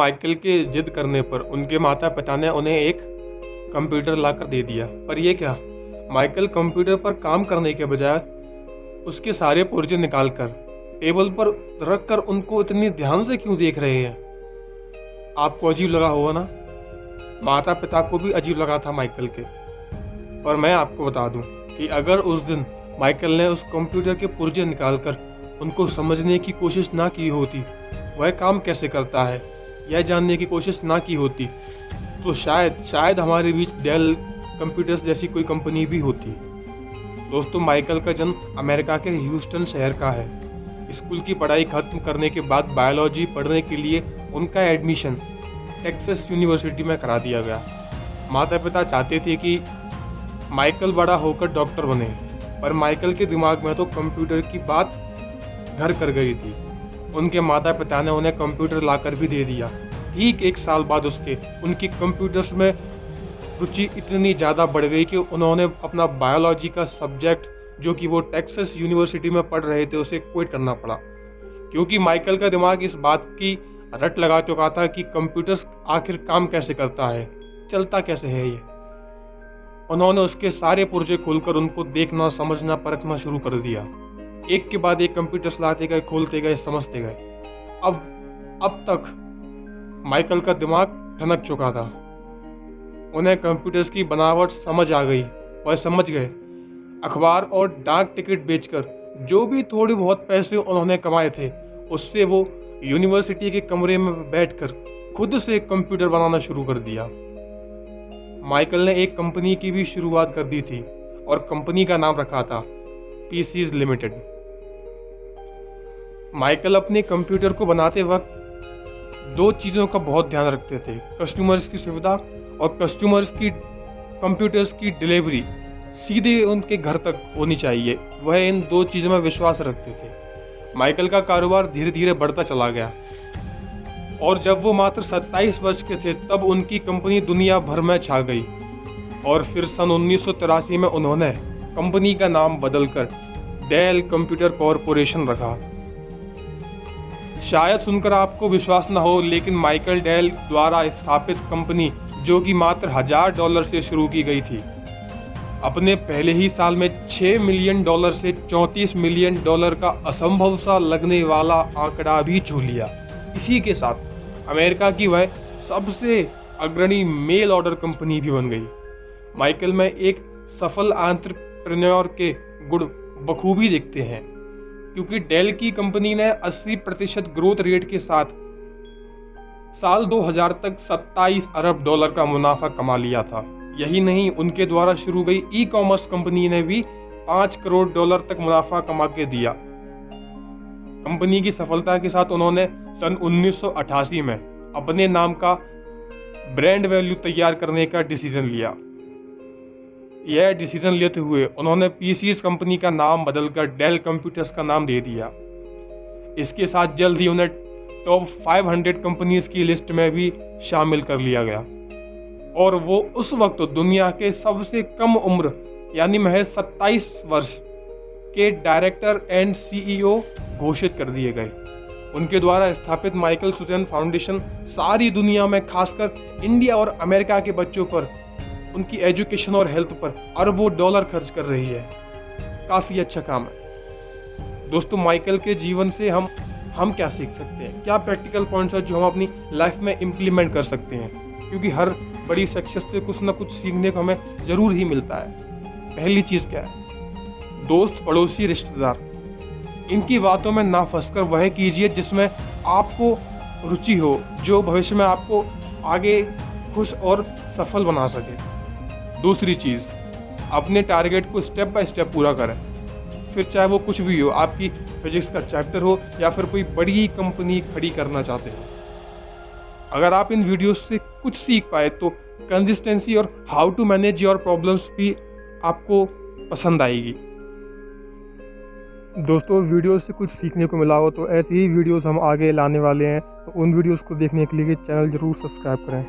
Michael के जिद करने पर उनके माता पिता ने उन्हें एक कंप्यूटर लाकर दे दिया। पर यह क्या, माइकल कंप्यूटर पर काम करने के बजाय उसके सारे पुर्जे निकालकर टेबल पर रखकर उनको इतनी ध्यान से क्यों देख रहे हैं? आपको अजीब लगा होगा ना? माता पिता को भी अजीब लगा था माइकल के। और मैं आपको बता दूं कि अगर उस दिन माइकल ने उस कंप्यूटर के पुर्जे निकालकर उनको समझने की कोशिश ना की होती, वह काम कैसे करता है यह जानने की कोशिश ना की होती, तो शायद हमारे बीच डेल कंप्यूटर्स जैसी कोई कंपनी भी होती। दोस्तों, माइकल का जन्म अमेरिका के ह्यूस्टन शहर का है। स्कूल की पढ़ाई खत्म करने के बाद बायोलॉजी पढ़ने के लिए उनका एडमिशन टेक्सास यूनिवर्सिटी में करा दिया गया। माता पिता चाहते थे कि माइकल बड़ा होकर डॉक्टर बने, पर माइकल के दिमाग में तो कंप्यूटर की बात घर कर गई थी। उनके माता पिता ने उन्हें कंप्यूटर लाकर भी दे दिया। ठीक 1 साल बाद उनकी कंप्यूटर्स में रुचि इतनी ज़्यादा बढ़ गई कि उन्होंने अपना बायोलॉजी का सब्जेक्ट, जो कि वो टेक्सास यूनिवर्सिटी में पढ़ रहे थे, उसे क्विट करना पड़ा, क्योंकि माइकल का दिमाग इस बात की रट लगा चुका था कि कंप्यूटर्स आखिर काम कैसे करता है, चलता कैसे है ये। उन्होंने उसके सारे पुर्जे खोलकर उनको देखना, समझना, परखना शुरू कर दिया। एक के बाद एक कंप्यूटर्स लाते गए, खोलते गए, समझते गए। अब तक माइकल का दिमाग ठनक चुका था। उन्हें कंप्यूटर्स की बनावट समझ आ गई। वह समझ गए अखबार और डाक टिकट बेचकर जो भी थोड़े बहुत पैसे उन्होंने कमाए थे, उससे वो यूनिवर्सिटी के कमरे में बैठकर खुद से कंप्यूटर बनाना शुरू कर दिया। माइकल ने एक कंपनी की भी शुरुआत कर दी थी और कंपनी का नाम रखा था पीसीज लिमिटेड। माइकल अपने कंप्यूटर को बनाते वक्त 2 चीज़ों का बहुत ध्यान रखते थे, कस्टमर्स की सुविधा और कस्टमर्स की कंप्यूटर्स की डिलीवरी सीधे उनके घर तक होनी चाहिए। वह इन 2 चीज़ों में विश्वास रखते थे। माइकल का कारोबार धीरे धीरे बढ़ता चला गया और जब वो मात्र 27 वर्ष के थे तब उनकी कंपनी दुनिया भर में छा गई। और फिर सन 1983 में उन्होंने कंपनी का नाम बदलकर डेल कंप्यूटर कॉरपोरेशन रखा। शायद सुनकर आपको विश्वास न हो, लेकिन माइकल डेल द्वारा स्थापित कंपनी, जो कि मात्र $1000 से शुरू की गई थी, अपने पहले ही साल में $6 मिलियन से $34 मिलियन का असंभव सा लगने वाला आंकड़ा भी छू लिया। इसी के साथ अमेरिका की वह सबसे अग्रणी मेल ऑर्डर कंपनी भी बन गई। माइकल में एक सफल एंटरप्रेन्योर के गुण बखूबी दिखते हैं, क्योंकि डेल की कंपनी ने 80% ग्रोथ रेट के साथ साल 2000 तक $27 अरब का मुनाफा कमा लिया था। यही नहीं, उनके द्वारा शुरू गई ई-कॉमर्स कंपनी ने भी $5 करोड़ तक मुनाफा कमा के दिया। कंपनी की सफलता के साथ उन्होंने सन 1988 में अपने नाम का ब्रांड वैल्यू तैयार करने का डिसीजन लिया। यह डिसीजन लेते हुए उन्होंने पीसीज कंपनी का नाम बदलकर डेल कंप्यूटर्स का नाम दे दिया। इसके साथ जल्द ही उन्हें टॉप 500 कंपनीज की लिस्ट में भी शामिल कर लिया गया और वो उस वक्त दुनिया के सबसे कम उम्र यानी महज 27 वर्ष के डायरेक्टर एंड सीईओ घोषित कर दिए गए। उनके द्वारा स्थापित माइकल सुजैन फाउंडेशन सारी दुनिया में, खासकर इंडिया और अमेरिका के बच्चों पर, उनकी एजुकेशन और हेल्थ पर अरबों डॉलर खर्च कर रही है। काफ़ी अच्छा काम है। दोस्तों, माइकल के जीवन से हम क्या सीख सकते हैं? क्या प्रैक्टिकल पॉइंट्स हैं जो हम अपनी लाइफ में इम्प्लीमेंट कर सकते हैं? क्योंकि हर बड़ी सक्सेस से कुछ ना कुछ सीखने को हमें ज़रूर ही मिलता है। पहली चीज़ क्या है? दोस्त, पड़ोसी, रिश्तेदार, इनकी बातों में ना फंसकर वह कीजिए जिसमें आपको रुचि हो, जो भविष्य में आपको आगे खुश और सफल बना सके। दूसरी चीज़, अपने टारगेट को स्टेप बाय स्टेप पूरा करें, फिर चाहे वो कुछ भी हो, आपकी फिजिक्स का चैप्टर हो या फिर कोई बड़ी कंपनी खड़ी करना चाहते हो। अगर आप इन वीडियोस से कुछ सीख पाए तो कंसिस्टेंसी और how to manage your problems भी आपको पसंद आएगी। दोस्तों, वीडियो से कुछ सीखने को मिला हो तो ऐसी ही वीडियोस हम आगे लाने वाले हैं, तो उन वीडियोस को देखने के लिए चैनल ज़रूर सब्सक्राइब करें।